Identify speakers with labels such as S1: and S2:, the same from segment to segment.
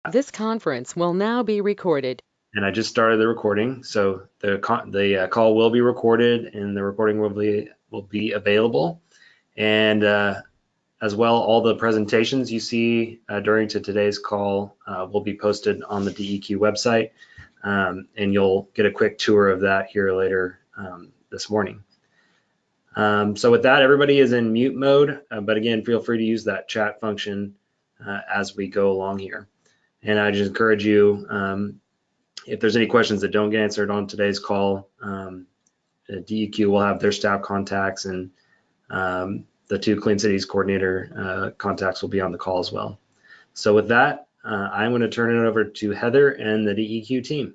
S1: This conference will now be recorded.
S2: And I just started the recording, so the call will be recorded, and the recording will be available. And as well, all the presentations you see during today's call will be posted on the DEQ website, and you'll get a quick tour of that here later this morning. So with that, everybody is in mute mode, but again, feel free to use that chat function as we go along here. And I just encourage you, if there's any questions that don't get answered on today's call, DEQ will have their staff contacts, and the two Clean Cities coordinator contacts will be on the call as well. So with that, I'm going to turn it over to Heather and the DEQ team.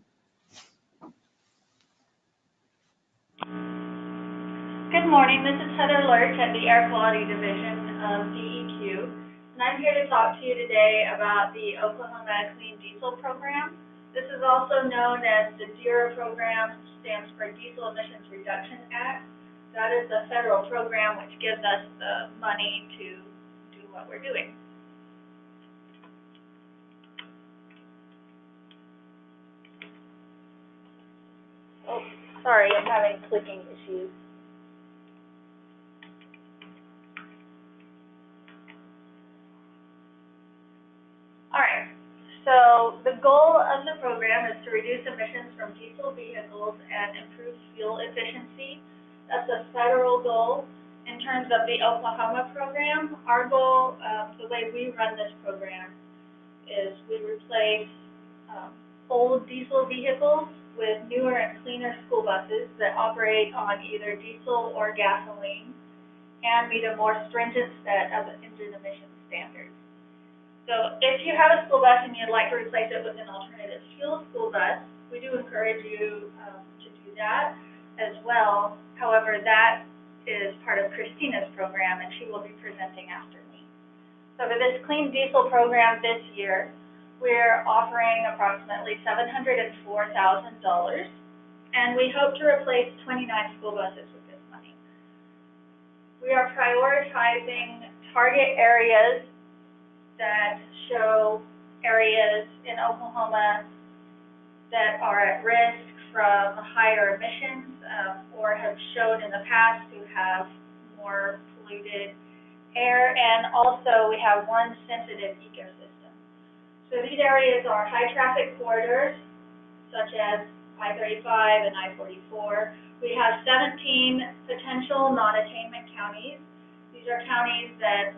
S3: Good morning, this is Heather Lurch at the Air Quality Division of DEQ, and I'm here to talk to you today about the Oklahoma Clean Diesel Program. This is also known as the DERA program, stands for Diesel Emissions Reduction Act. That is the federal program which gives us the money to do what we're doing. Oh, sorry, I'm having clicking issues. Alright, so the goal of the program is to reduce emissions from diesel vehicles and improve fuel efficiency. That's a federal goal. In terms of the Oklahoma program, our goal, the way we run this program, is we replace old diesel vehicles with newer and cleaner school buses that operate on either diesel or gasoline and meet a more stringent set of engine emission standards. So if you have a school bus and you'd like to replace it with an alternative fuel school bus, we do encourage you to do that as well. However, that is part of Christina's program, and she will be presenting after me. So for this clean diesel program this year, we're offering approximately $704,000, and we hope to replace 29 school buses with this money. We are prioritizing target areas that show areas in Oklahoma that are at risk from higher emissions or have shown in the past to have more polluted air, and also we have one sensitive ecosystem. So these areas are high traffic corridors such as I-35 and I-44. We have 17 potential non-attainment counties. These are counties that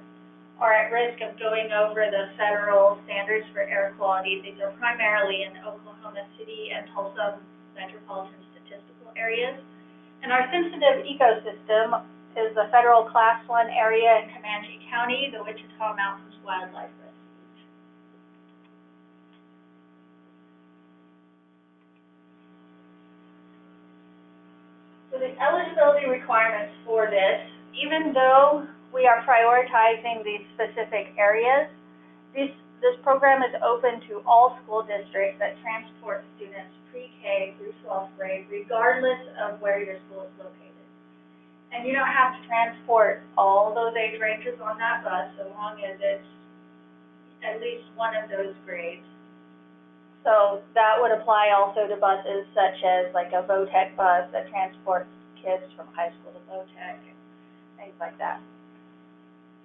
S3: are at risk of going over the federal standards for air quality. These are primarily in Oklahoma City and Tulsa metropolitan statistical areas. And our sensitive ecosystem is the federal Class 1 area in Comanche County, the Wichita Mountains Wildlife Refuge. So the eligibility requirements for this, even though we are prioritizing these specific areas, this program is open to all school districts that transport students pre-K through 12th grade, regardless of where your school is located. And you don't have to transport all those age ranges on that bus, so long as it's at least one of those grades. So that would apply also to buses such as like a VOTEC bus that transports kids from high school to VOTEC, and things like that.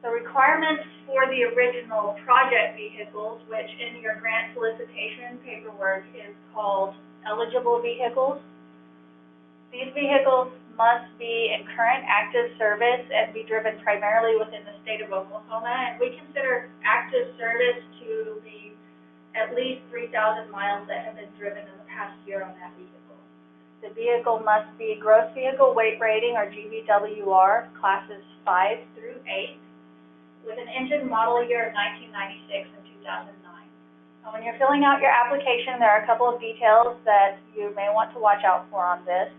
S3: The requirements for the original project vehicles, which in your grant solicitation paperwork is called eligible vehicles. These vehicles must be in current active service and be driven primarily within the state of Oklahoma, and we consider active service to be at least 3,000 miles that have been driven in the past year on that vehicle. The vehicle must be gross vehicle weight rating, or GVWR, classes 5 through 8. With an engine model year of 1996 and 2009. Now, when you're filling out your application, there are a couple of details that you may want to watch out for on this.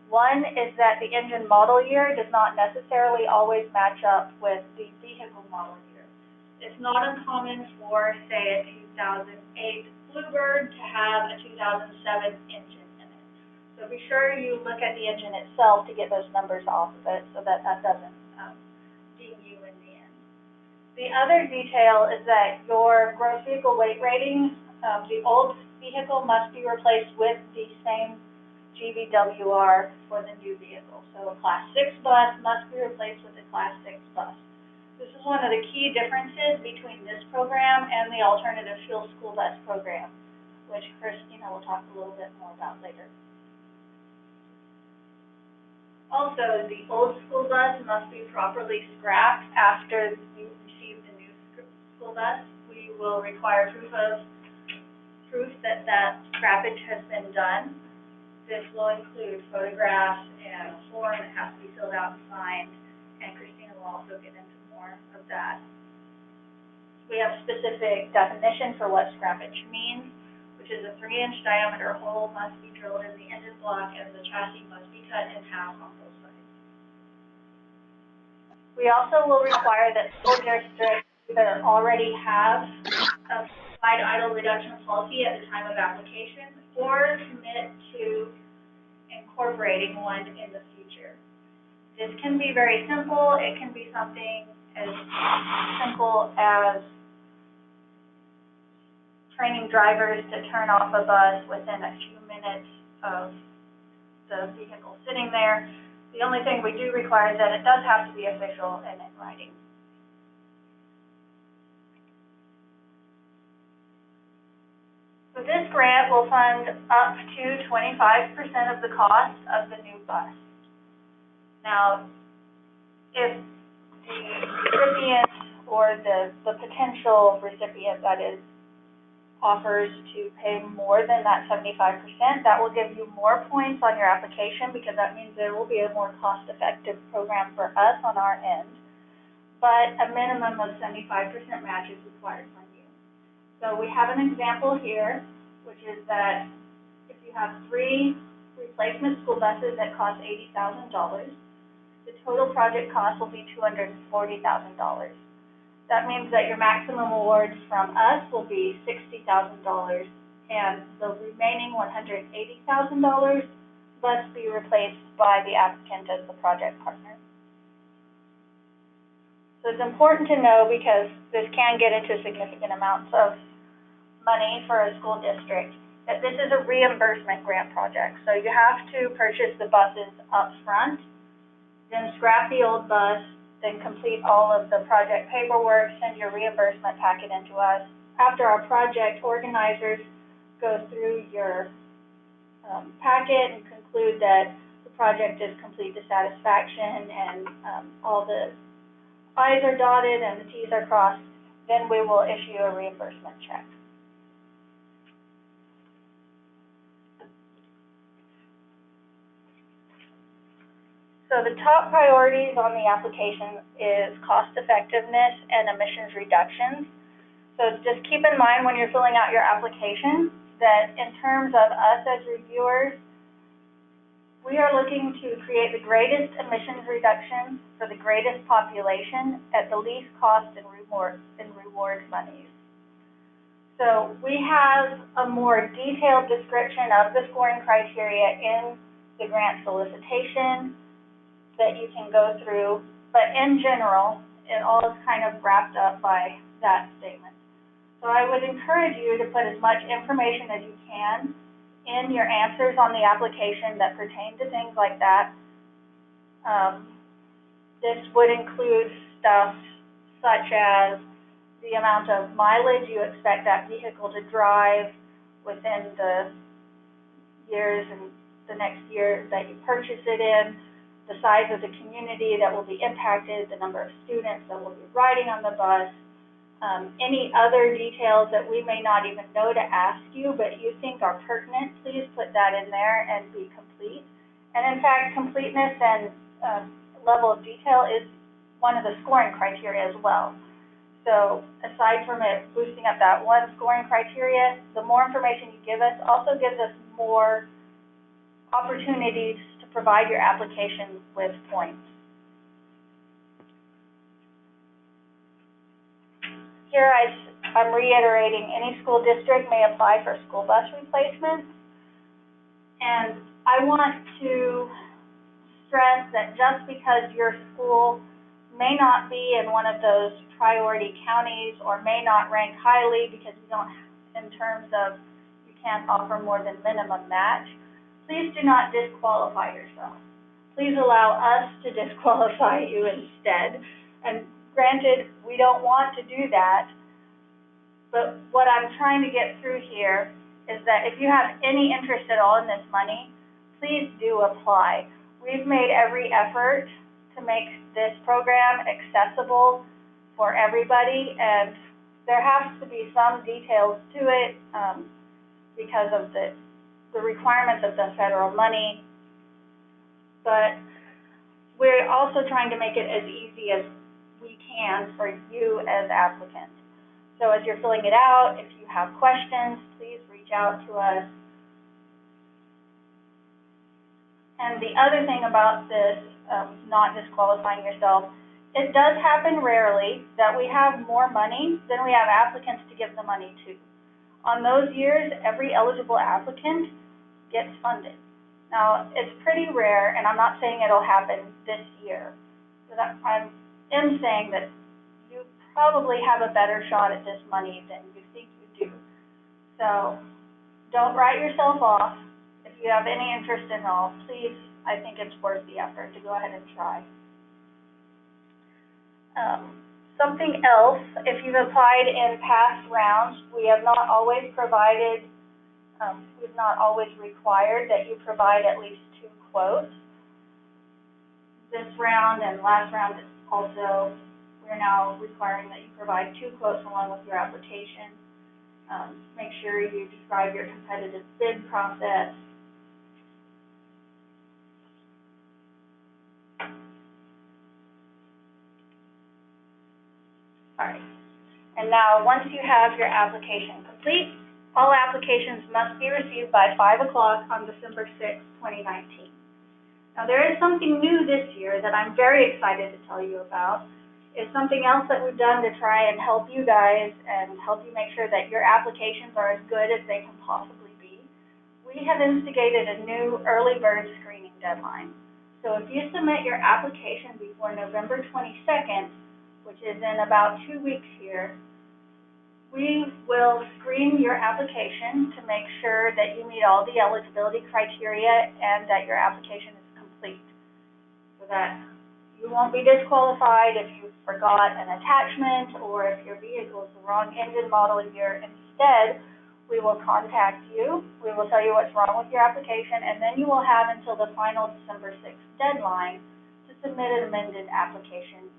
S3: One is that the engine model year does not necessarily always match up with the vehicle model year. It's not uncommon for, say, a 2008 Bluebird to have a 2007 engine in it. So be sure you look at the engine itself to get those numbers off of it so that that doesn't ding you in the end. The other detail is that your gross vehicle weight rating, the old vehicle must be replaced with the same GVWR for the new vehicle. So a Class 6 bus must be replaced with a Class 6 bus. This is one of the key differences between this program and the alternative fuel school bus program, which Christina will talk a little bit more about later. Also, the old school bus must be properly scrapped after you receive the new school bus. We will require proof that scrappage has been done. This will include photographs and a form that has to be filled out and signed, and Christina will also get into more of that. We have specific definition for what scrappage means, which is a 3-inch diameter hole must be drilled in the engine block and the chassis must be cut in half on both sides. We also will require that school districts either already have a side idle reduction policy at the time of application or commit to incorporating one in the future. This can be very simple. It can be something as simple as training drivers to turn off a bus within a few minutes of the vehicle sitting there. The only thing we do require is that it does have to be official and in writing. So this grant will fund up to 25% of the cost of the new bus. Now, if the recipient or the potential recipient, that is, offers to pay more than that 75%, that will give you more points on your application because that means there will be a more cost-effective program for us on our end. But a minimum of 75% match is required from you. So we have an example here, which is that if you have 3 replacement school buses that cost $80,000, the total project cost will be $240,000. That means that your maximum awards from us will be $60,000, and the remaining $180,000 must be replaced by the applicant as the project partner. So it's important to know because this can get into significant amounts of money for a school district, that this is a reimbursement grant project. So you have to purchase the buses up front, then scrap the old bus, then complete all of the project paperwork, send your reimbursement packet into us. After our project organizers go through your packet and conclude that the project is complete to satisfaction and all the I's are dotted and the T's are crossed, then we will issue a reimbursement check. So the top priorities on the application is cost effectiveness and emissions reductions. So just keep in mind when you're filling out your application that in terms of us as reviewers, we are looking to create the greatest emissions reduction for the greatest population at the least cost and reward monies. So we have a more detailed description of the scoring criteria in the grant solicitation that you can go through, but in general, it all is kind of wrapped up by that statement. So I would encourage you to put as much information as you can in your answers on the application that pertain to things like that. This would include stuff such as the amount of mileage you expect that vehicle to drive within the years and the next year that you purchase it in, the size of the community that will be impacted, the number of students that will be riding on the bus, any other details that we may not even know to ask you, but you think are pertinent, please put that in there and be complete. And in fact, completeness and level of detail is one of the scoring criteria as well. So aside from it boosting up that one scoring criteria, the more information you give us also gives us more opportunities to provide your application with points. Here I'm reiterating any school district may apply for school bus replacements. And I want to stress that just because your school may not be in one of those priority counties or may not rank highly because you don't, in terms of you can't offer more than minimum match, please do not disqualify yourself. Please allow us to disqualify you instead. And granted, we don't want to do that, but what I'm trying to get through here is that if you have any interest at all in this money, please do apply. We've made every effort to make this program accessible for everybody, and there has to be some details to it because of the requirements of the federal money, but we're also trying to make it as easy as we can for you as applicants. So as you're filling it out, if you have questions, please reach out to us. And the other thing about this, not disqualifying yourself, it does happen rarely that we have more money than we have applicants to give the money to. On those years, every eligible applicant gets funded. Now, it's pretty rare, and I'm not saying it'll happen this year, but I am saying that you probably have a better shot at this money than you think you do. So don't write yourself off. If you have any interest in all, please, I think it's worth the effort to go ahead and try. Something else, if you've applied in past rounds, we have not always provided, we've not always required that you provide at least 2 quotes. This round and last round is also, we're now requiring that you provide 2 quotes along with your application. Make sure you describe your competitive bid process. All right. And now, once you have your application complete, all applications must be received by 5 o'clock on December 6, 2019. Now, there is something new this year that I'm very excited to tell you about. It's something else that we've done to try and help you guys and help you make sure that your applications are as good as they can possibly be. We have instigated a new early bird screening deadline. So if you submit your application before November 22nd, which is in about 2 weeks here, we will screen your application to make sure that you meet all the eligibility criteria and that your application is complete, so that you won't be disqualified if you forgot an attachment or if your vehicle is the wrong engine model year. Instead, we will contact you, we will tell you what's wrong with your application, and then you will have until the final December 6th deadline to submit an amended application.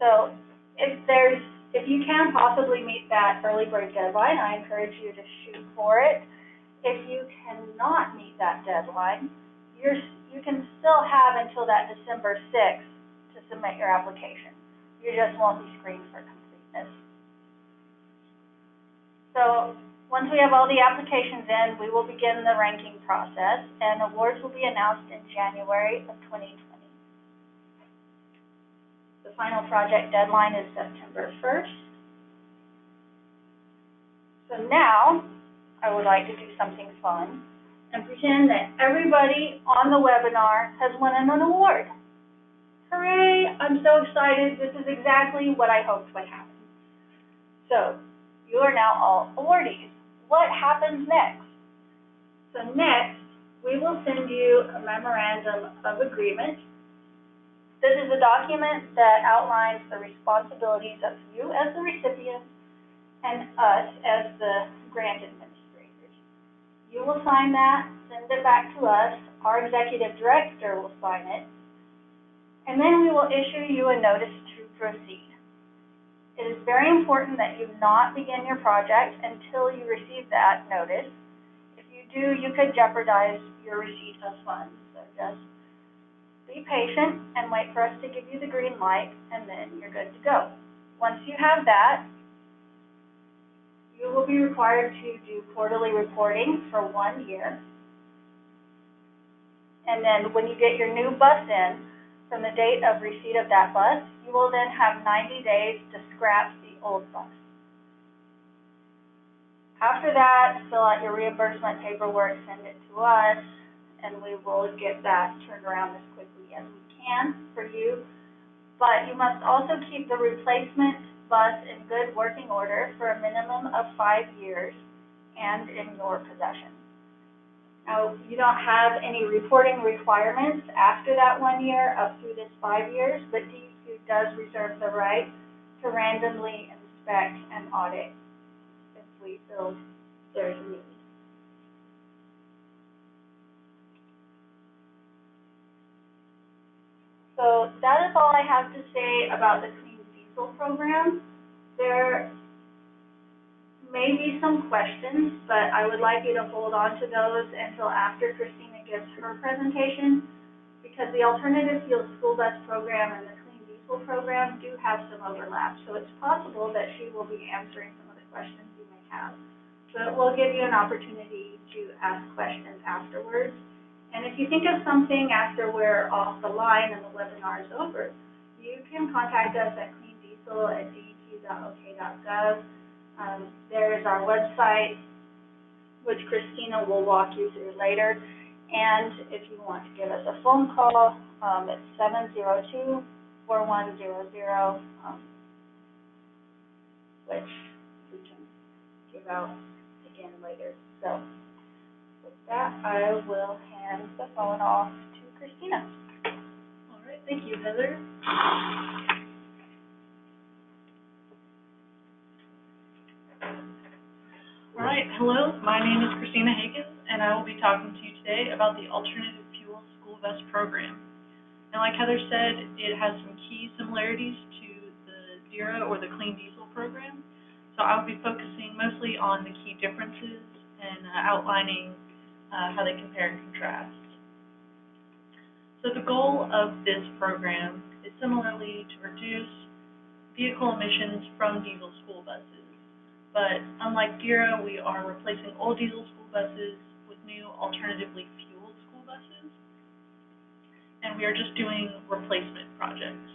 S3: So if you can possibly meet that early bird deadline, I encourage you to shoot for it. If you cannot meet that deadline, you can still have until that December 6th to submit your application. You just won't be screened for completeness. So once we have all the applications in, we will begin the ranking process, and awards will be announced in January of 2020. The final project deadline is September 1st. So now, I would like to do something fun and pretend that everybody on the webinar has won an award. Hooray! I'm so excited. This is exactly what I hoped would happen. So, you are now all awardees. What happens next? So next, we will send you a memorandum of agreement. This is a document that outlines the responsibilities of you as the recipient and us as the grant administrators. You will sign that, send it back to us, our executive director will sign it, and then we will issue you a notice to proceed. It is very important that you not begin your project until you receive that notice. If you do, you could jeopardize your receipt of funds. So just be patient and wait for us to give you the green light, and then you're good to go. Once you have that, you will be required to do quarterly reporting for 1 year. And then when you get your new bus in, from the date of receipt of that bus, you will then have 90 days to scrap the old bus. After that, fill out your reimbursement paperwork, send it to us, and we will get that turned around as quickly as we can for you. but you must also keep the replacement bus in good working order for a minimum of 5 years and in your possession. Now, you don't have any reporting requirements after that 1 year up through this 5 years, but DEQ does reserve the right to randomly inspect and audit if we feel there's a need. So that is all I have to say about the Clean Diesel program. There may be some questions, but I would like you to hold on to those until after Christina gives her presentation, because the Alternative Fuel School Bus program and the Clean Diesel program do have some overlap. So it's possible that she will be answering some of the questions you may have. But we'll give you an opportunity to ask questions afterwards. And if you think of something after we're off the line and the webinar is over, you can contact us at cleandiesel@deq.ok.gov. There is our website, which Christina will walk you through later. And if you want to give us a phone call, it's 702-4100, which we can give out again later. So with that, I will hand the phone off to Christina.
S4: All right, thank you, Heather. All right, hello, my name is Christina Higgins, and I will be talking to you today about the Alternative Fuel School Bus program. And like Heather said, it has some key similarities to the DERA or the Clean Diesel program. So I'll be focusing mostly on the key differences and outlining how they compare and contrast. So the goal of this program is similarly to reduce vehicle emissions from diesel school buses. But unlike DERA, we are replacing old diesel school buses with new alternatively fueled school buses, and we are just doing replacement projects.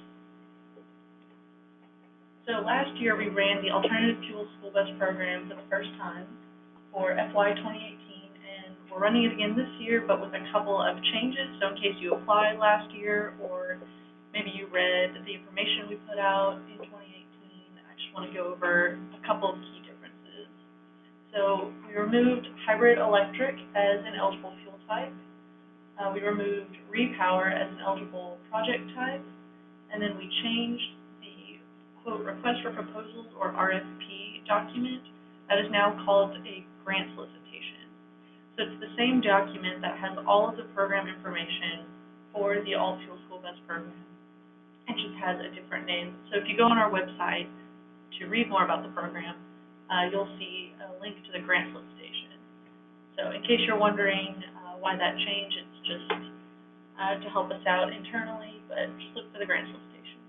S4: So last year we ran the Alternative Fuel School Bus program for the first time for FY 2018, and we're running it again this year, but with a couple of changes. So in case you applied last year, or maybe you read the information we put out in 2018, I just want to go over a couple of key differences. So we removed hybrid electric as an eligible fuel type. We removed repower as an eligible project type, and then we changed the quote request for proposals or RFP document that is now called a grant solicitation. So it's the same document that has all of the program information for the all fuel school bus program. It just has a different name. So if you go on our website to read more about the program, you'll see a link to the grant solicitation. So in case you're wondering why that changed, it's just to help us out internally, but just look for the grant solicitation.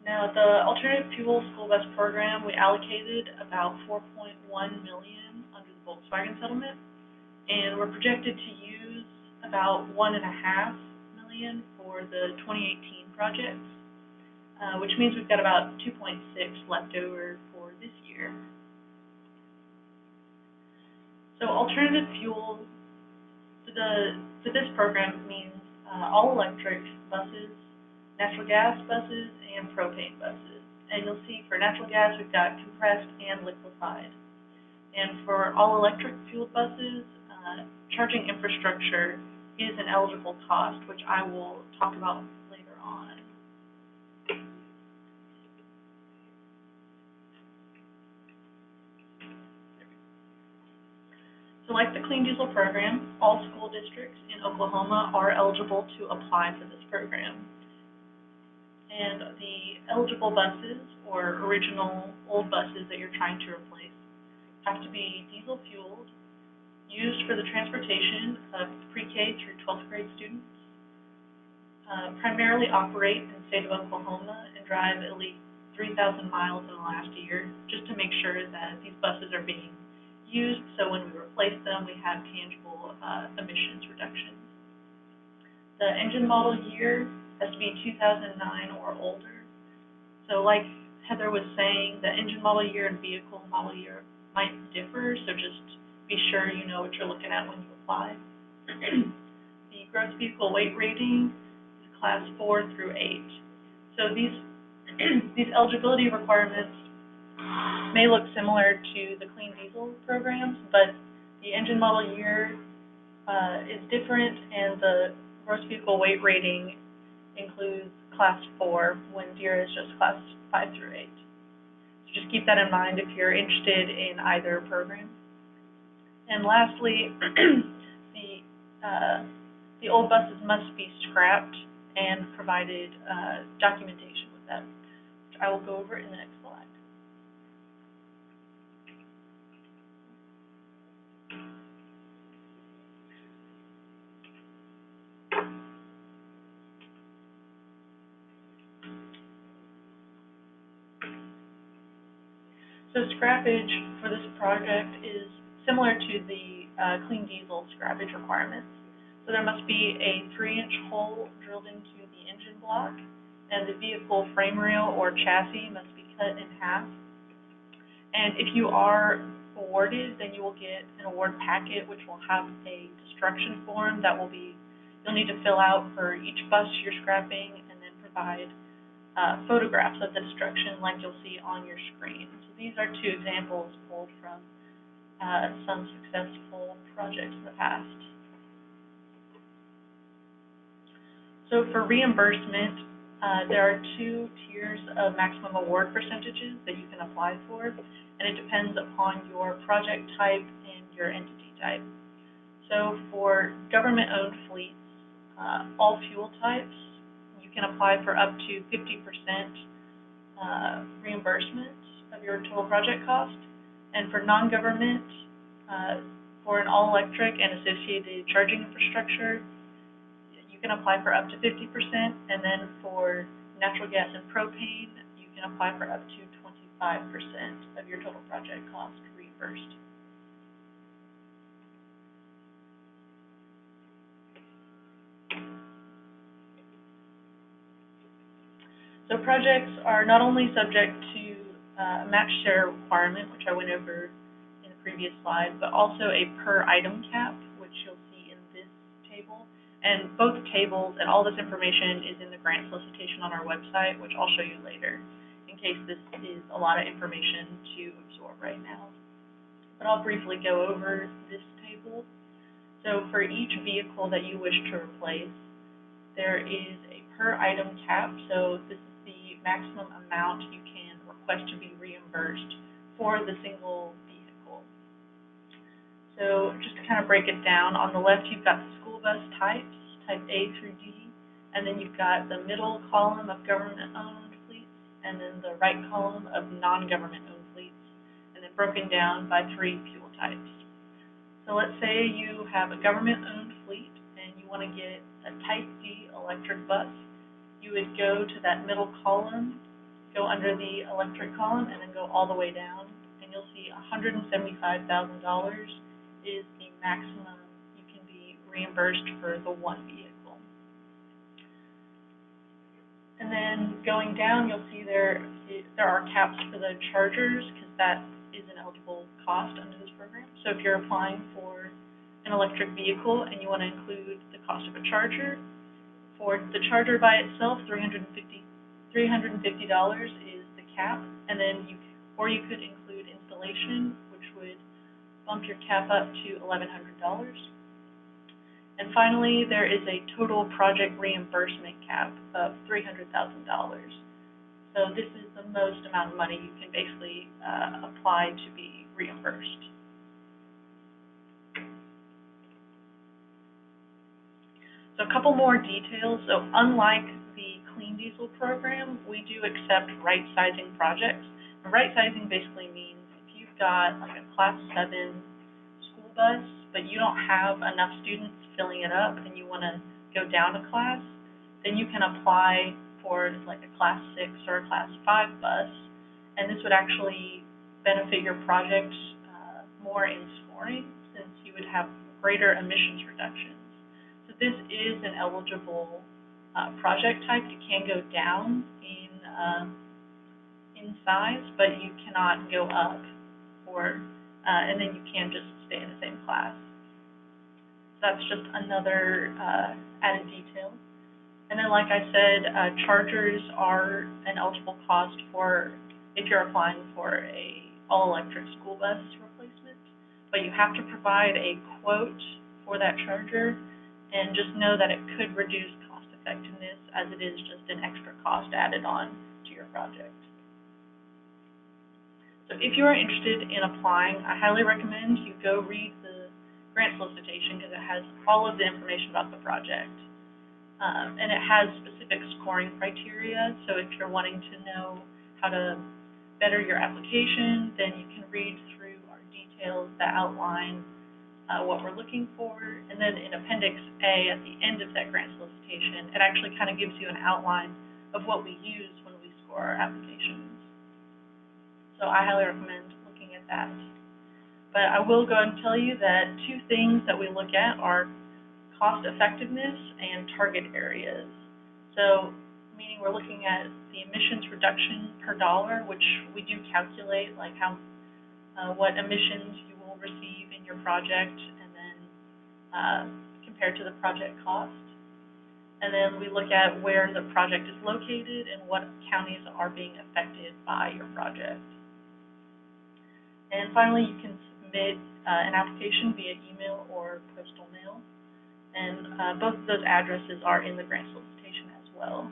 S4: Now, the Alternative Fuel School Bus program, we allocated about $4.1 million under the Volkswagen settlement, and we're projected to use about $1.5 million for the 2018 projects, which means we've got about 2.6 left over for this year. So alternative fuel for this program means all electric buses, natural gas buses, and propane buses. And you'll see for natural gas we've got compressed and liquefied. And for all electric fueled buses, charging infrastructure is an eligible cost, which I will talk about later on. So like the Clean Diesel program, all school districts in Oklahoma are eligible to apply for this program. And the eligible buses, or original old buses that you're trying to replace, have to be diesel fueled, used for the transportation of pre-K through 12th grade students, primarily operate in the state of Oklahoma, and drive at least 3,000 miles in the last year, just to make sure that these buses are being used, so when we replace them, we have tangible emissions reductions. The engine model year has to be 2009 or older. So like Heather was saying, the engine model year and vehicle model year might differ, so just be sure you know what you're looking at when you apply. The gross vehicle weight rating is class 4 through 8. So these these eligibility requirements may look similar to the clean diesel programs, but the engine model year is different, and the gross vehicle weight rating includes class 4 when DERA is just class 5 through 8. So just keep that in mind if you're interested in either program. And lastly, the old buses must be scrapped and provided documentation with them, which I will go over in the next slide. So scrappage for this project is similar to the clean diesel scrappage requirements. So there must be a 3-inch hole drilled into the engine block, and the vehicle frame rail or chassis must be cut in half. And if you are awarded, then you will get an award packet which will have a destruction form that you'll need to fill out for each bus you're scrapping, and then provide photographs of the destruction like you'll see on your screen. So these are 2 examples pulled from some successful projects in the past. So for reimbursement, there are 2 tiers of maximum award percentages that you can apply for, and it depends upon your project type and your entity type. So for government-owned fleets, all fuel types, you can apply for up to 50% reimbursement of your total project cost. And for non-government, for an all-electric and associated charging infrastructure, you can apply for up to 50%, and then for natural gas and propane, you can apply for up to 25% of your total project cost reimbursed. So projects are not only subject to a match share requirement, which I went over in the previous slide, but also a per item cap, which you'll see in this table. And both tables and all this information is in the grant solicitation on our website, which I'll show you later, in case this is a lot of information to absorb right now. But I'll briefly go over this table. So for each vehicle that you wish to replace, there is a per item cap. So this is the maximum amount you can request to be reimbursed for the single vehicle. So just to kind of break it down, on the left you've got the school bus types, type A through D, and then you've got the middle column of government-owned fleets, and then the right column of non-government-owned fleets, and then broken down by 3 fuel types. So let's say you have a government-owned fleet and you want to get a type D electric bus. You would go to that middle column, go under the electric column, and then go all the way down, and you'll see $175,000 is the maximum you can be reimbursed for the one vehicle. And then going down, you'll see there are caps for the chargers, because that is an eligible cost under this program. So if you're applying for an electric vehicle and you want to include the cost of a charger, for the charger by itself, $350 is the cap, and then you could include installation, which would bump your cap up to $1,100. And finally, there is a total project reimbursement cap of $300,000. So this is the most amount of money you can basically apply to be reimbursed. So a couple more details. So unlike the clean diesel program, we do accept right-sizing projects. And right-sizing basically means if you've got like a class 7 school bus, but you don't have enough students filling it up and you want to go down a class, then you can apply for like a class 6 or a class 5 bus, and this would actually benefit your project more in scoring, since you would have greater emissions reductions. So this is an eligible project type. It can go down in size, but you cannot go up, and then you can just stay in the same class. So that's just another added detail. And then, like I said, chargers are an eligible cost for if you're applying for a all-electric school bus replacement, but you have to provide a quote for that charger, and just know that it could reduce cost effectiveness as it is just an extra cost added on to your project. So if you are interested in applying, I highly recommend you go read the grant solicitation because it has all of the information about the project. And it has specific scoring criteria, so if you're wanting to know how to better your application, then you can read through our details that outline what we're looking for. And then in Appendix A, at the end of that grant solicitation, it actually kind of gives you an outline of what we use when we score our applications. So I highly recommend looking at that. But I will go ahead and tell you that two things that we look at are cost effectiveness and target areas. So, meaning we're looking at the emissions reduction per dollar, which we do calculate, like how what emissions you will receive in your project, and then compared to the project cost. And then we look at where the project is located and what counties are being affected by your project. And finally, you can submit an application via email or postal mail. And both of those addresses are in the grant solicitation as well.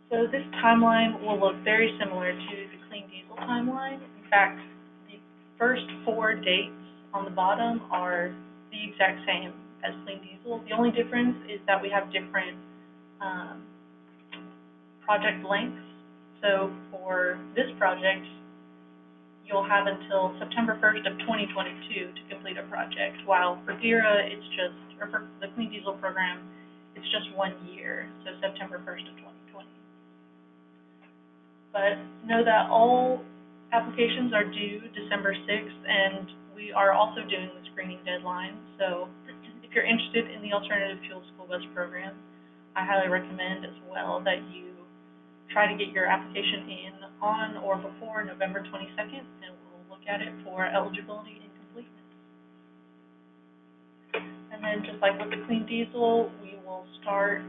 S4: So this timeline will look very similar to the clean diesel timeline. In fact, the first 4 dates on the bottom are the exact same as clean diesel. The only difference is that we have different project lengths. So for this project, you'll have until September 1st of 2022 to complete a project, while for DERA, it's just, or for the clean diesel program, it's just 1 year, so September 1st of 2020. But know that all applications are due December 6th, and we are also doing the screening deadline. So if you're interested in the Alternative Fuel School Bus program, I highly recommend as well that you try to get your application in on or before November 22nd, and we'll look at it for eligibility and completeness. And then just like with the clean diesel, we will start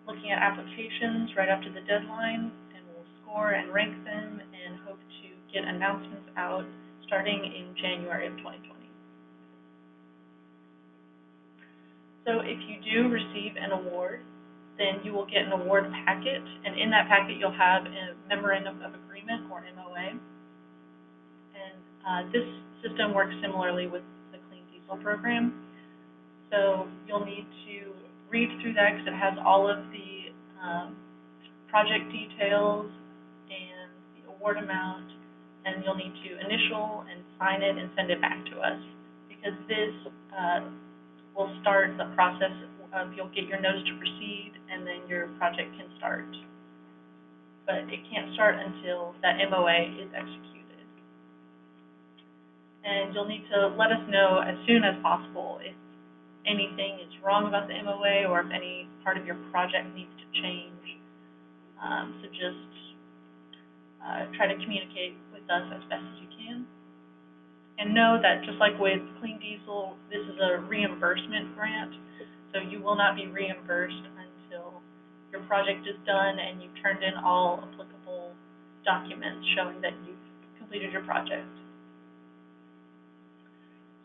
S4: looking at applications right after the deadline, and we'll score and rank them and hope to get announcements out starting in January of 2020. So if you do receive an award, then you will get an award packet, and in that packet you'll have a memorandum of agreement, or MOA. And this system works similarly with the clean diesel program. So you'll need to read through that because it has all of the project details and the award amount, and you'll need to initial and sign it and send it back to us, because this will start the process of, you'll get your notice to proceed, and then your project can start. But it can't start until that MOA is executed. And you'll need to let us know as soon as possible if anything is wrong about the MOA or if any part of your project needs to change. So just try to communicate with us as best as you can. And know that just like with clean diesel, this is a reimbursement grant, so you will not be reimbursed until your project is done and you've turned in all applicable documents showing that you've completed your project.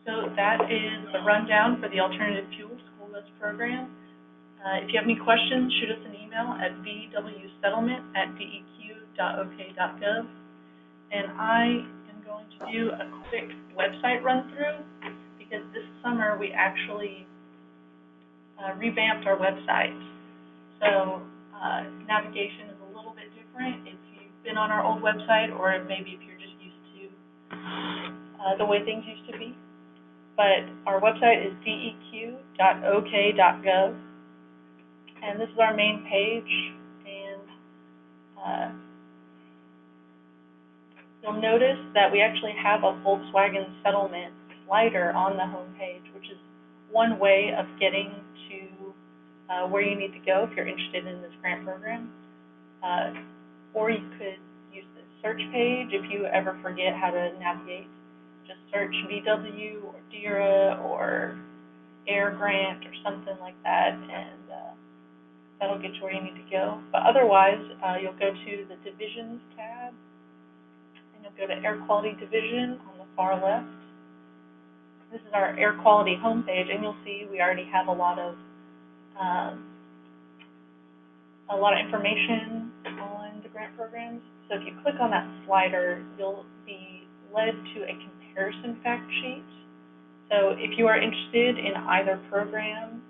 S4: So that is the rundown for the Alternative Fuel School Bus program. If you have any questions, shoot us an email at vwsettlement@deq.ok.gov. And I am going to do a quick website run-through, because this summer we actually revamped our website. So navigation is a little bit different if you've been on our old website, or maybe if you're just used to the way things used to be. But our website is deq.ok.gov, and this is our main page. And you'll notice that we actually have a Volkswagen settlement slider on the home page, which is one way of getting to where you need to go if you're interested in this grant program. Or you could search page. If you ever forget how to navigate, just search VW or DERA or Air Grant or something like that, and that'll get you where you need to go. But otherwise, you'll go to the Divisions tab, and you'll go to Air Quality Division on the far left. This is our air quality homepage, and you'll see we already have a lot of information on the grant programs. So if you click on that slider, you'll be led to a comparison fact sheet. So if you are interested in either program,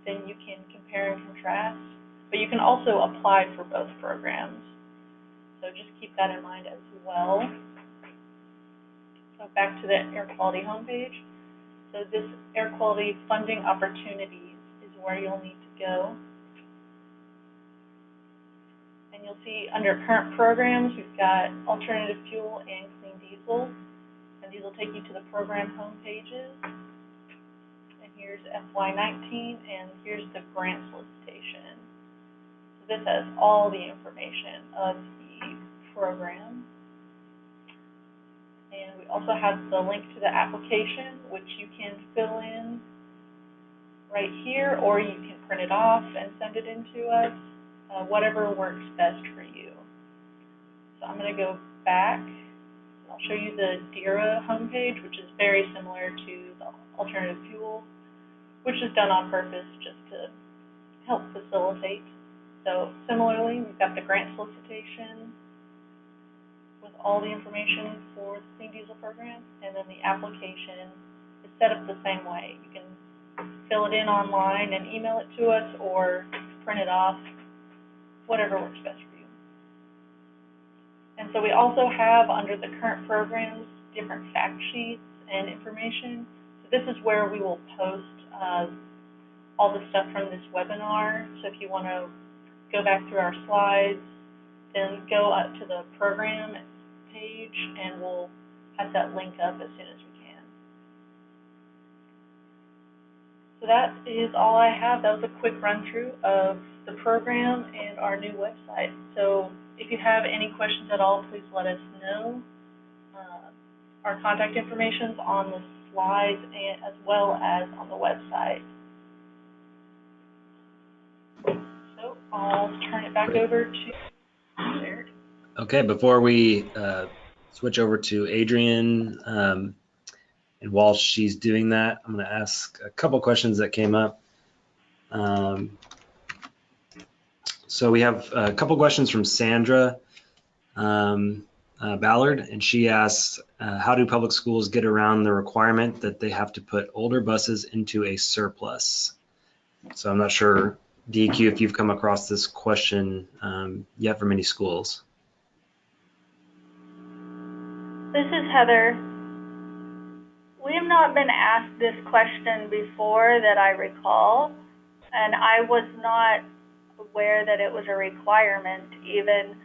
S4: then you can compare and contrast, but you can also apply for both programs. So just keep that in mind as well. So back to the air quality homepage. So this air quality funding opportunities is where you'll need to go. And you'll see under current programs, we've got alternative fuel and clean diesel. And these will take you to the program home pages. And here's FY19, and here's the grant solicitation. So this has all the information of the program. And we also have the link to the application, which you can fill in right here, or you can print it off and send it in to us, whatever works best for you. So I'm going to go back. I'll show you the DERA homepage, which is very similar to the alternative fuel, which is done on purpose just to help facilitate. So similarly, we've got the grant solicitation with all the information for the clean diesel program, and then the application is set up the same way. You can fill it in online and email it to us, or print it off, whatever works best for you. And so we also have, under the current programs, different fact sheets and information. So this is where we will post all the stuff from this webinar. So if you want to go back through our slides, then go up to the program page, and we'll have that link up as soon as we can. So that is all I have. That was a quick run through of the program and our new website. So if you have any questions at all, please let us know. Our contact information is on the slides and as well as on the website. So I'll turn it back over to Eric.
S2: Okay, before we switch over to Adrian, and while she's doing that, I'm going to ask a couple questions that came up. So we have a couple questions from Sandra Ballard, and she asks, how do public schools get around the requirement that they have to put older buses into a surplus? So I'm not sure, DEQ, if you've come across this question yet from any schools.
S3: This is Heather. We have not been asked this question before that I recall, and I was not aware that it was a requirement even,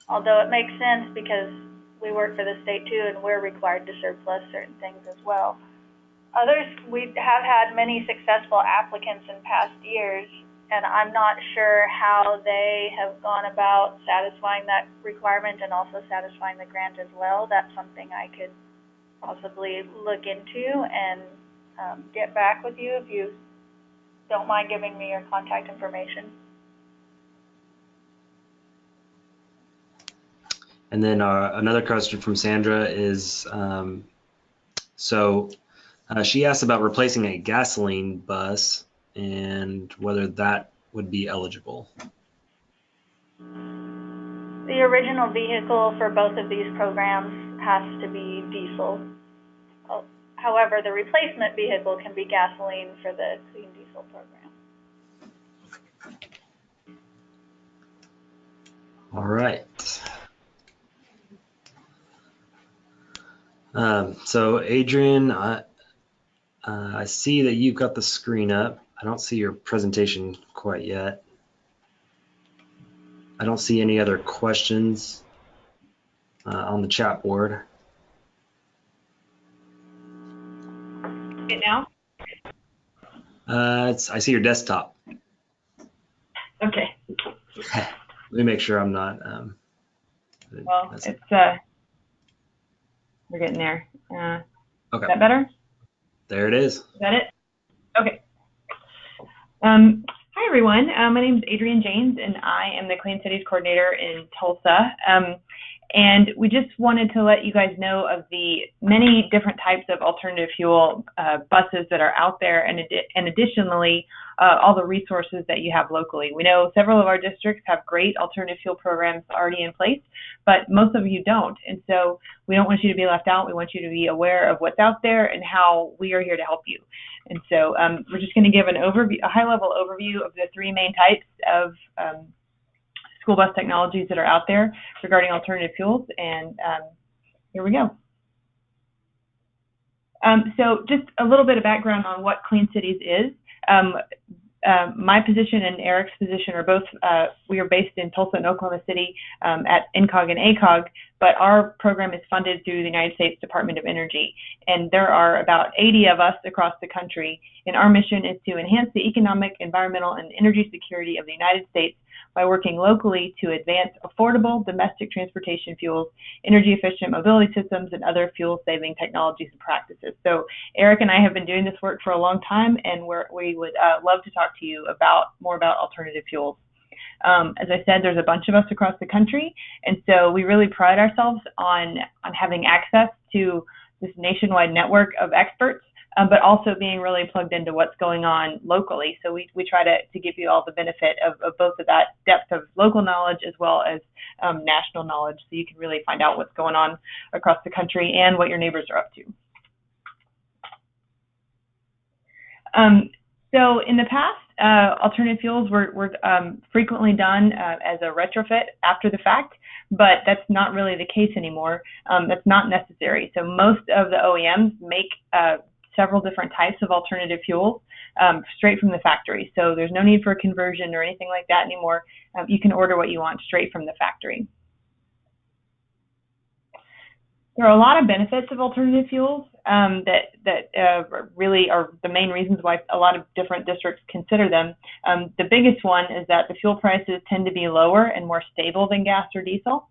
S3: although it makes sense because we work for the state too, and we're required to surplus certain things as well. Others, we have had many successful applicants in past years, and I'm not sure how they have gone about satisfying that requirement and also satisfying the grant as well. That's something I could possibly look into and get back with you if you don't mind giving me your contact information.
S2: And then another question from Sandra is, she asked about replacing a gasoline bus and whether that would be eligible.
S3: The original vehicle for both of these programs has to be diesel. However, the replacement vehicle can be gasoline for the clean diesel program.
S2: All right. So Adrian, I see that you've got the screen up. I don't see your presentation quite yet. I don't see any other questions on the chat board.
S4: It now?
S2: I see your desktop.
S4: Okay.
S2: Let me make sure I'm not
S5: Well,
S2: That's
S5: it's we're getting there.
S2: okay.
S5: Is that better?
S2: There it is.
S5: Is that it? Okay. Hi everyone. My name is Adrienne James, and I am the Clean Cities Coordinator in Tulsa. And we just wanted to let you guys know of the many different types of alternative fuel buses that are out there, and additionally, all the resources that you have locally. We know several of our districts have great alternative fuel programs already in place, but most of you don't. And so we don't want you to be left out. We want you to be aware of what's out there and how we are here to help you. And so we're just going to give an overview, a high-level overview of the three main types of school bus technologies that are out there regarding alternative fuels, and here we go. So just a little bit of background on what Clean Cities is. My position and Eric's position are both, we are based in Tulsa and Oklahoma City at NCOG and ACOG, but our program is funded through the United States Department of Energy. And there are about 80 of us across the country, and our mission is to enhance the economic, environmental, and energy security of the United States by working locally to advance affordable domestic transportation fuels, energy efficient mobility systems, and other fuel saving technologies and practices. So Eric and I have been doing this work for a long time, and we would love to talk to you more about alternative fuels. As I said, there's a bunch of us across the country, and so we really pride ourselves on having access to this nationwide network of experts, but also being really plugged into what's going on locally. So we try to give you all the benefit of both of that depth of local knowledge as well as national knowledge, so you can really find out what's going on across the country and what your neighbors are up to. So in the past, alternative fuels were frequently done as a retrofit after the fact, but that's not really the case anymore. That's not necessary. So most of the OEMs make several different types of alternative fuels straight from the factory. So there's no need for a conversion or anything like that anymore. You can order what you want straight from the factory. There are a lot of benefits of alternative fuels that really are the main reasons why a lot of different districts consider them. The biggest one is that the fuel prices tend to be lower and more stable than gas or diesel.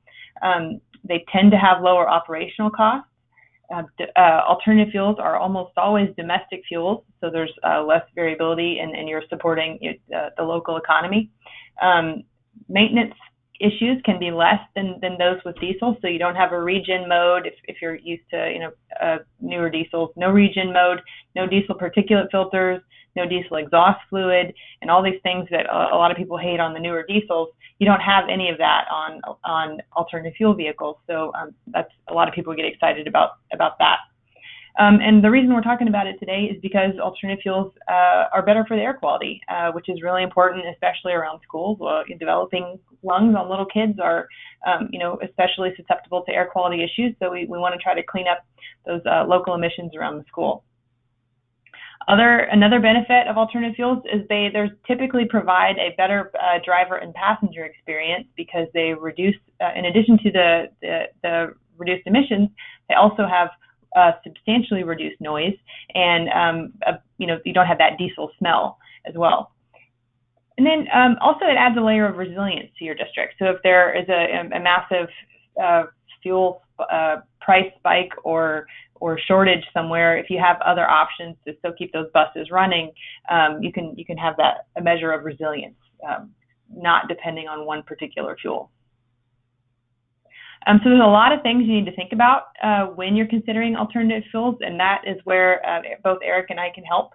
S5: They tend to have lower operational costs. Alternative fuels are almost always domestic fuels, so there's less variability, and you're supporting the local economy. Maintenance issues can be less than those with diesel, so you don't have a regen mode if you're used to newer diesels. No regen mode, no diesel particulate filters, no diesel exhaust fluid, and all these things that a lot of people hate on the newer diesels. You don't have any of that on alternative fuel vehicles, so that's a lot of people get excited about that. And the reason we're talking about it today is because alternative fuels are better for the air quality, which is really important, especially around schools. Developing lungs on little kids are, especially susceptible to air quality issues. So we want to try to clean up those local emissions around the school. Another benefit of alternative fuels is they typically provide a better driver and passenger experience because they reduce, in addition to the reduced emissions, they also have substantially reduced noise, and you don't have that diesel smell as well. And then also it adds a layer of resilience to your district. So if there is a massive fuel price spike or shortage somewhere, if you have other options to still keep those buses running, you can have a measure of resilience, not depending on one particular fuel. So there's a lot of things you need to think about when you're considering alternative fuels, and that is where both Eric and I can help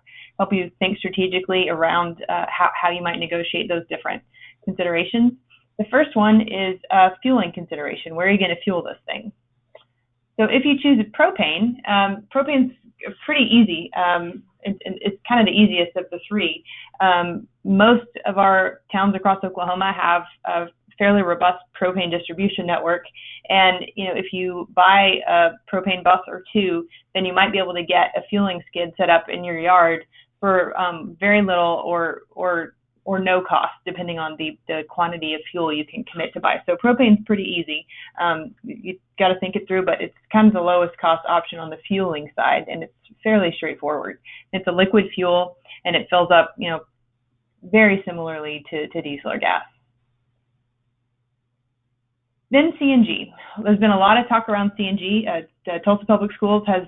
S5: you think strategically around how you might negotiate those different considerations. The first one is fueling consideration. Where are you going to fuel this thing? So if you choose propane, propane's pretty easy. It's kind of the easiest of the three. Most of our towns across Oklahoma have a fairly robust propane distribution network, and if you buy a propane bus or two, then you might be able to get a fueling skid set up in your yard for very little or no cost, depending on the quantity of fuel you can commit to buy. So propane's pretty easy. You got to think it through, but it's kind of the lowest cost option on the fueling side, and it's fairly straightforward. It's a liquid fuel, and it fills up, very similarly to diesel or gas. Then CNG. There's been a lot of talk around CNG. Tulsa Public Schools has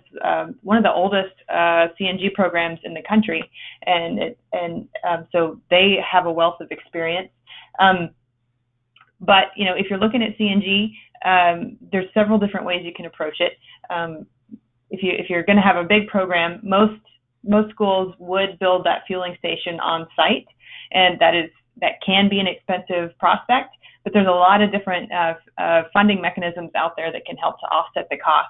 S5: one of the oldest CNG programs in the country, and so they have a wealth of experience. But if you're looking at CNG, there's several different ways you can approach it. If you're going to have a big program, most schools would build that fueling station on site, and that can be an expensive prospect. But there's a lot of different funding mechanisms out there that can help to offset the cost.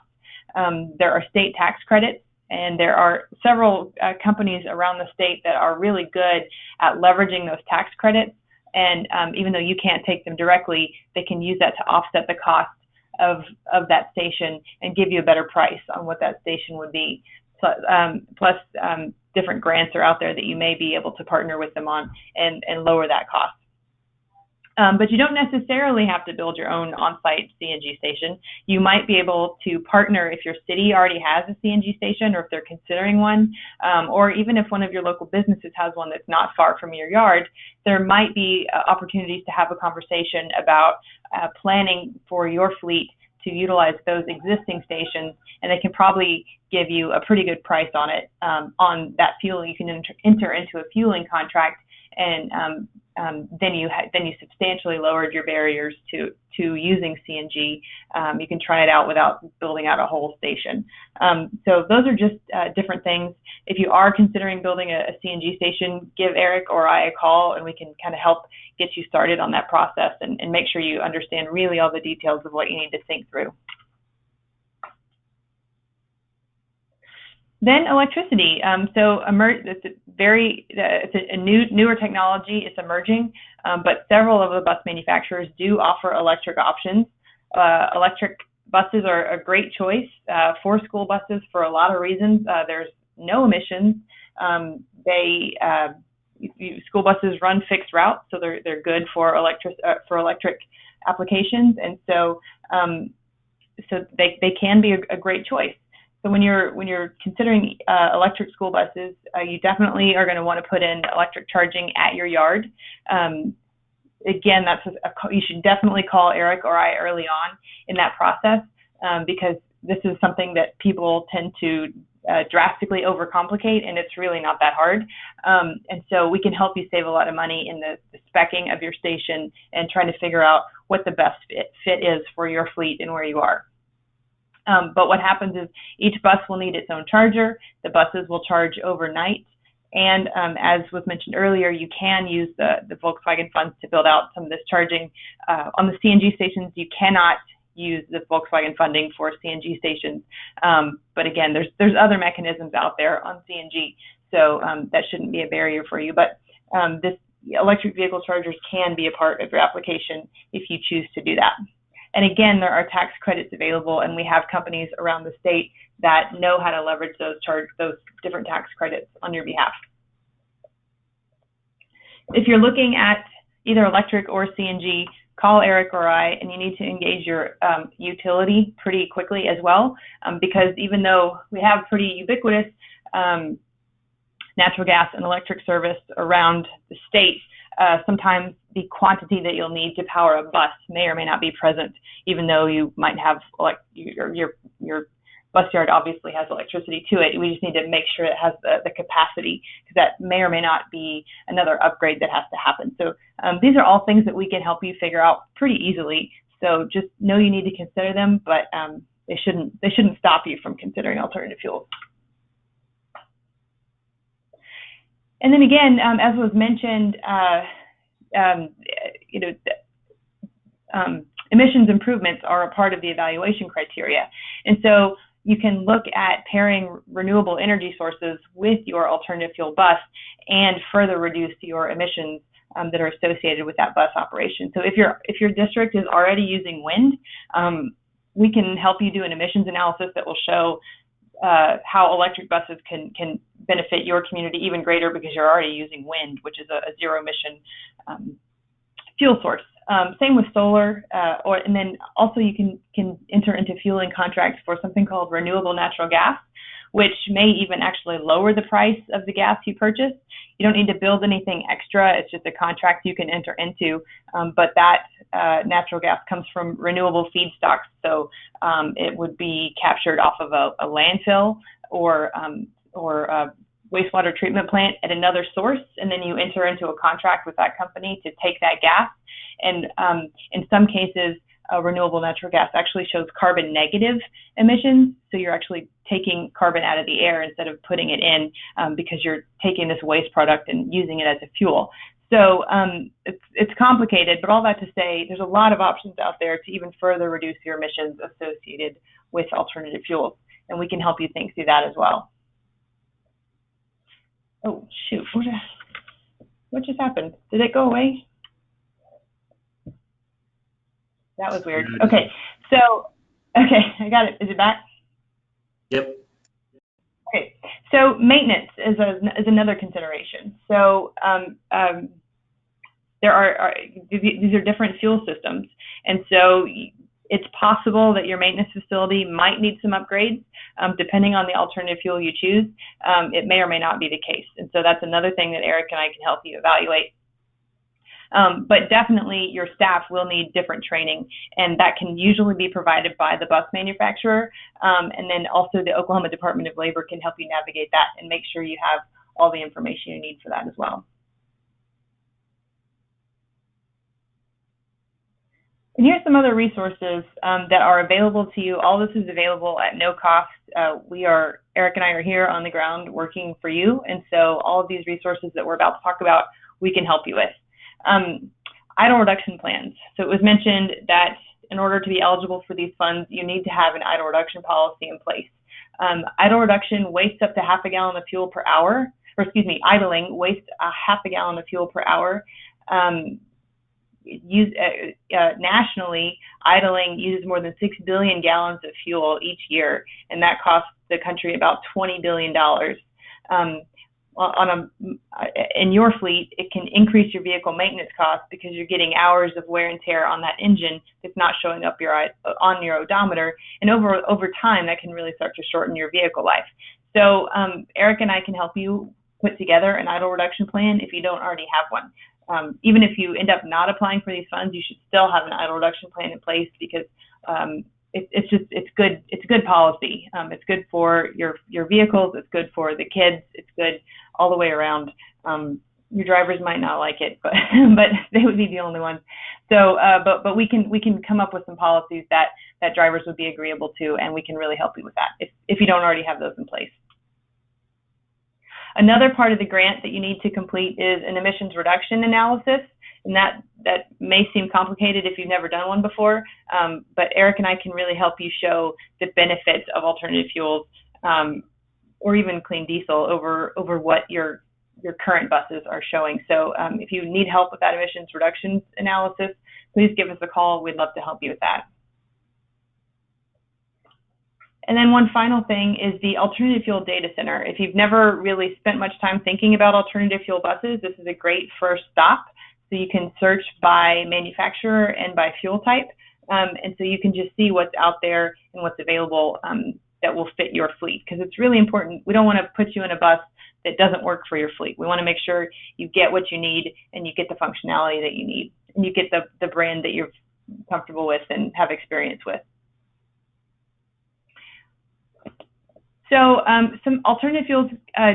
S5: There are state tax credits, and there are several companies around the state that are really good at leveraging those tax credits. And even though you can't take them directly, they can use that to offset the cost of that station and give you a better price on what that station would be. Plus, different grants are out there that you may be able to partner with them on and lower that cost. But you don't necessarily have to build your own on-site CNG station. You might be able to partner if your city already has a CNG station, or if they're considering one, or even if one of your local businesses has one that's not far from your yard. There might be opportunities to have a conversation about planning for your fleet to utilize those existing stations, and they can probably give you a pretty good price on it, on that fuel. You can enter into a fueling contract, and then you substantially lowered your barriers to using CNG. You can try it out without building out a whole station. So those are just different things. If you are considering building a CNG station, give Eric or I a call, and we can kind of help get you started on that process and make sure you understand really all the details of what you need to think through. Then electricity. It's a newer technology. It's emerging, but several of the bus manufacturers do offer electric options. Electric buses are a great choice for school buses for a lot of reasons. There's no emissions. School buses run fixed routes, so they're good for electric applications, and so they can be a great choice. So when you're considering electric school buses, you definitely are going to want to put in electric charging at your yard. Again, you should definitely call Eric or I early on in that process, because this is something that people tend to drastically overcomplicate, and it's really not that hard. And so we can help you save a lot of money in the speccing of your station and trying to figure out what the best fit is for your fleet and where you are. But what happens is each bus will need its own charger. The buses will charge overnight. And as was mentioned earlier, you can use the Volkswagen funds to build out some of this charging. On the CNG stations, you cannot use the Volkswagen funding for CNG stations. But again, there's other mechanisms out there on CNG, so that shouldn't be a barrier for you. But this electric vehicle chargers can be a part of your application if you choose to do that. And again, there are tax credits available, and we have companies around the state that know how to leverage those different tax credits on your behalf. If you're looking at either electric or CNG, call Eric or I, and you need to engage your utility pretty quickly as well, because even though we have pretty ubiquitous natural gas and electric service around the state, sometimes the quantity that you'll need to power a bus may or may not be present, even though you might have your bus yard obviously has electricity to it. We just need to make sure it has the capacity, because that may or may not be another upgrade that has to happen. So these are all things that we can help you figure out pretty easily. So just know you need to consider them, but they shouldn't stop you from considering alternative fuels. And then again, as was mentioned, emissions improvements are a part of the evaluation criteria. And so you can look at pairing renewable energy sources with your alternative fuel bus and further reduce your emissions that are associated with that bus operation. So if your district is already using wind, we can help you do an emissions analysis that will show how electric buses can benefit your community even greater, because you're already using wind, which is a zero emission fuel source. Same with solar, and then also you can enter into fueling contracts for something called renewable natural gas, which may even actually lower the price of the gas you purchase. You don't need to build anything extra. It's just a contract you can enter into. But that natural gas comes from renewable feedstocks. So it would be captured off of a landfill or a wastewater treatment plant at another source, and then you enter into a contract with that company to take that gas. And in some cases, renewable natural gas actually shows carbon negative emissions. So you're actually taking carbon out of the air instead of putting it in, because you're taking this waste product and using it as a fuel. So it's complicated, but all that to say, there's a lot of options out there to even further reduce your emissions associated with alternative fuels, and we can help you think through that as well. Oh, shoot, what just happened? Did it go away? That was weird. Okay, I got it. Is it back?
S2: Yep.
S5: Okay, so maintenance is another consideration. So these are different fuel systems, and so it's possible that your maintenance facility might need some upgrades, depending on the alternative fuel you choose. It may or may not be the case, and so that's another thing that Eric and I can help you evaluate. But definitely your staff will need different training, and that can usually be provided by the bus manufacturer. And then also the Oklahoma Department of Labor can help you navigate that and make sure you have all the information you need for that as well. And here's some other resources that are available to you. All this is available at no cost. Eric and I are here on the ground working for you, and so all of these resources that we're about to talk about, we can help you with. Idle reduction plans. So it was mentioned that in order to be eligible for these funds, you need to have an idle reduction policy in place. Idle reduction wastes up to half a gallon of fuel per hour, or excuse me, idling wastes a half a gallon of fuel per hour. Nationally, idling uses more than 6 billion gallons of fuel each year, and that costs the country about $20 billion. In your fleet, it can increase your vehicle maintenance costs because you're getting hours of wear and tear on that engine that's not showing up on your odometer, and over time that can really start to shorten your vehicle life. So Eric and I can help you put together an idle reduction plan if you don't already have one. Even if you end up not applying for these funds, you should still have an idle reduction plan in place, because it's good policy. It's good for your vehicles. It's good for the kids. It's good all the way around. Your drivers might not like it, but they would be the only ones. So, but we can come up with some policies that drivers would be agreeable to, and we can really help you with that if you don't already have those in place. Another part of the grant that you need to complete is an emissions reduction analysis, and that may seem complicated if you've never done one before, but Eric and I can really help you show the benefits of alternative fuels, or even clean diesel over what your current buses are showing. So if you need help with that emissions reduction analysis, please give us a call. We'd love to help you with that. And then one final thing is the alternative fuel data center. If you've never really spent much time thinking about alternative fuel buses, this is a great first stop. So you can search by manufacturer and by fuel type. And so you can just see what's out there and what's available that will fit your fleet, because it's really important. We don't want to put you in a bus that doesn't work for your fleet. We want to make sure you get what you need and you get the functionality that you need, and you get the brand that you're comfortable with and have experience with. So some alternative fuels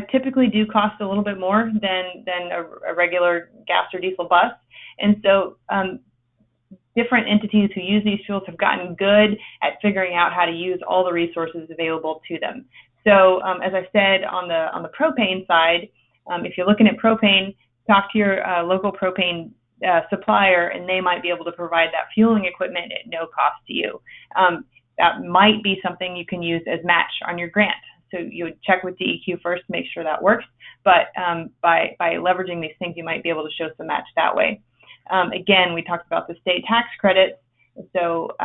S5: typically do cost a little bit more than a regular gas or diesel bus. And so different entities who use these fuels have gotten good at figuring out how to use all the resources available to them. So as I said, on the propane side, if you're looking at propane, talk to your local propane supplier, and they might be able to provide that fueling equipment at no cost to you. That might be something you can use as match on your grant. So you would check with DEQ first to make sure that works. But by leveraging these things, you might be able to show some match that way. Again, we talked about the state tax credits. So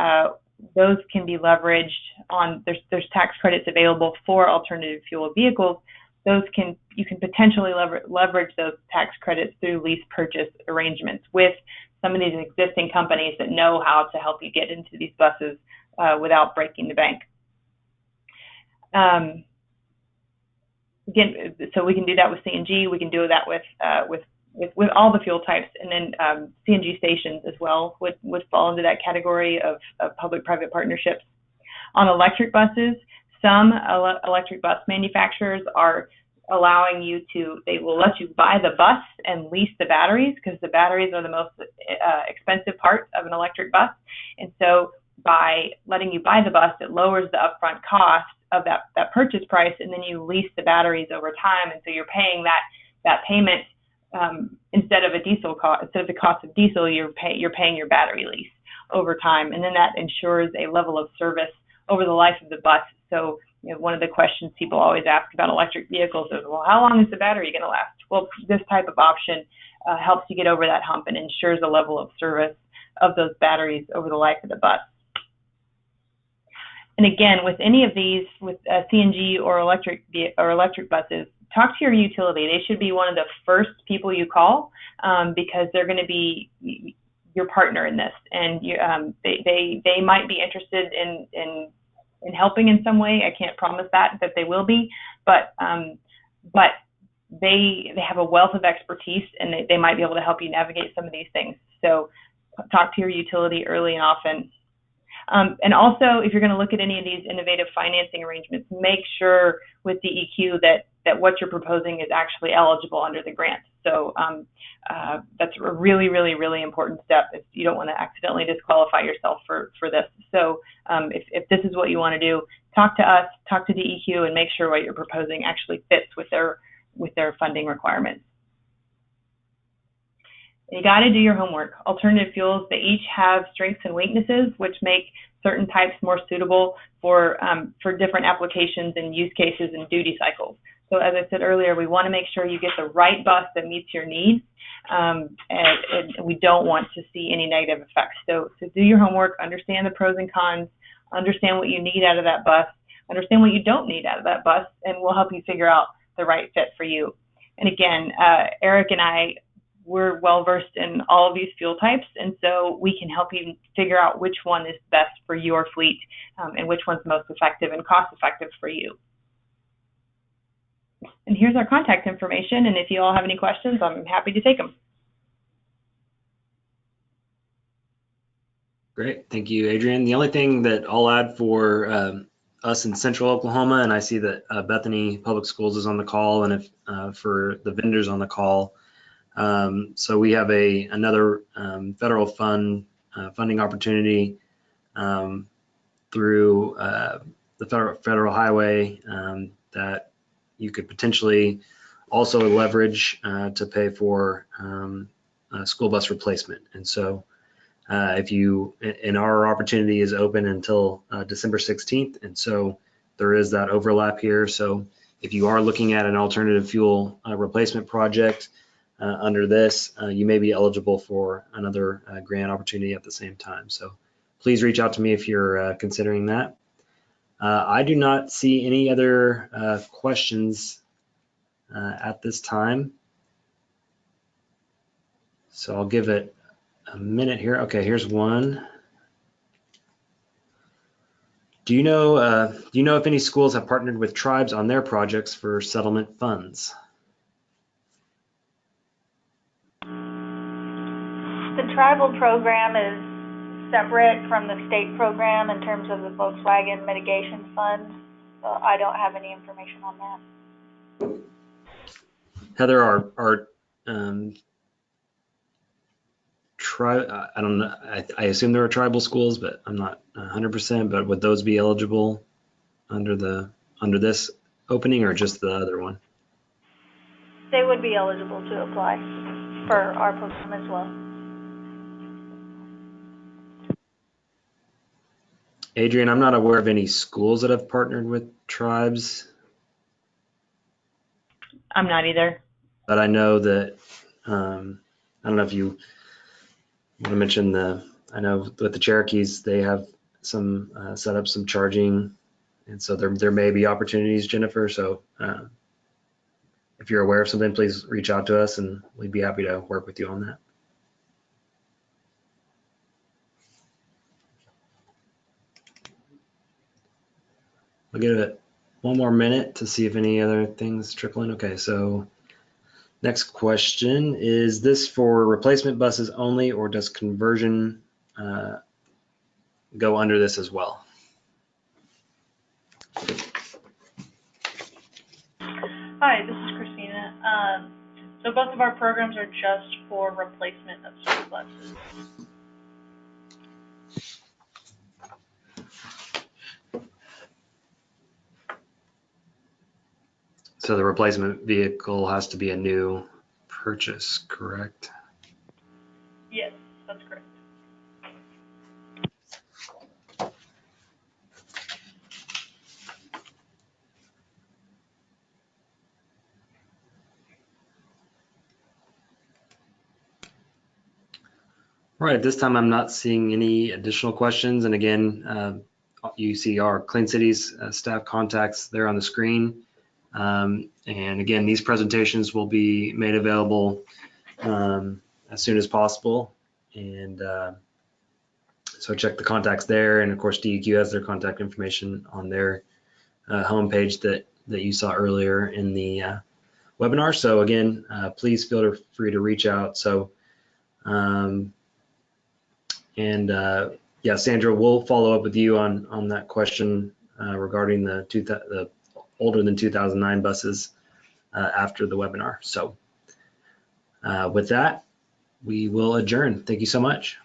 S5: those can be leveraged on, there's tax credits available for alternative fuel vehicles. You can potentially leverage those tax credits through lease purchase arrangements with some of these existing companies that know how to help you get into these buses without breaking the bank. again, so we can do that with CNG. We can do that with all the fuel types, and then CNG stations as well would fall into that category of public-private partnerships. On electric buses, some electric bus manufacturers are allowing you to, they will let you buy the bus and lease the batteries, because the batteries are the most expensive part of an electric bus. And so by letting you buy the bus, it lowers the upfront cost of that purchase price, and then you lease the batteries over time. And so you're paying that payment instead of the cost of diesel, you're paying your battery lease over time. And then that ensures a level of service over the life of the bus. So, one of the questions people always ask about electric vehicles is, well, how long is the battery going to last? Well, this type of option helps you get over that hump and ensures a level of service of those batteries over the life of the bus. And again, with any of these, with CNG or electric buses, talk to your utility. They should be one of the first people you call, because they're going to be your partner in this, and they might be interested in helping in some way. I can't promise that they will be, but they have a wealth of expertise, and they might be able to help you navigate some of these things. So talk to your utility early and often. And also, if you're going to look at any of these innovative financing arrangements, make sure with DEQ that what you're proposing is actually eligible under the grant. So that's a really, really, really important step. If you don't want to accidentally disqualify yourself for this. So if this is what you want to do, talk to us, talk to DEQ, and make sure what you're proposing actually fits with their funding requirements. You got to do your homework. Alternative fuels, they each have strengths and weaknesses, which make certain types more suitable for different applications and use cases and duty cycles. So as I said earlier, we want to make sure you get the right bus that meets your needs, and we don't want to see any negative effects. So do your homework, understand the pros and cons, understand what you need out of that bus, understand what you don't need out of that bus, and we'll help you figure out the right fit for you. And again, Eric and I, we're well-versed in all of these fuel types, and so we can help you figure out which one is best for your fleet, and which one's most effective and cost-effective for you. And here's our contact information, and if you all have any questions, I'm happy to take them.
S2: Great, thank you, Adrian. The only thing that I'll add for us in Central Oklahoma, and I see that Bethany Public Schools is on the call, and if for the vendors on the call, so we have another federal funding opportunity through the federal highway that you could potentially also leverage to pay for school bus replacement. And so our opportunity is open until December 16th. And so there is that overlap here. So if you are looking at an alternative fuel replacement project under this, you may be eligible for another grant opportunity at the same time. So please reach out to me if you're considering that. I do not see any other questions at this time. So I'll give it a minute here. Okay, here's one. Do you know if any schools have partnered with tribes on their projects for settlement funds?
S3: The tribal program is separate from the state program in terms of the Volkswagen mitigation fund, so I don't have any information on that.
S2: Heather, I don't know, I assume there are tribal schools, but I'm not 100%, but would those be eligible under this opening, or just the other one?
S3: They would be eligible to apply for our program as well.
S2: Adrian, I'm not aware of any schools that have partnered with tribes.
S5: I'm not either.
S2: But I know that, I don't know if you want to mention I know with the Cherokees, they have some set up some charging, and so there may be opportunities, Jennifer. So if you're aware of something, please reach out to us, and we'd be happy to work with you on that. Look at it. one more minute to see if any other things trickle in. Okay, so next question, is this for replacement buses only, or does conversion go under this as well?
S4: Hi, this is Christina. So both of our programs are just for replacement of school buses.
S2: So the replacement vehicle has to be a new purchase, correct?
S4: Yes, that's correct.
S2: All right, at this time, I'm not seeing any additional questions. And again, you see our Clean Cities staff contacts there on the screen. And again, these presentations will be made available as soon as possible. And so check the contacts there. And of course, DEQ has their contact information on their homepage that you saw earlier in the webinar. So again, please feel free to reach out. So, yeah, Sandra, we'll follow up with you on that question regarding the older than 2009 buses after the webinar. So with that, we will adjourn. Thank you so much.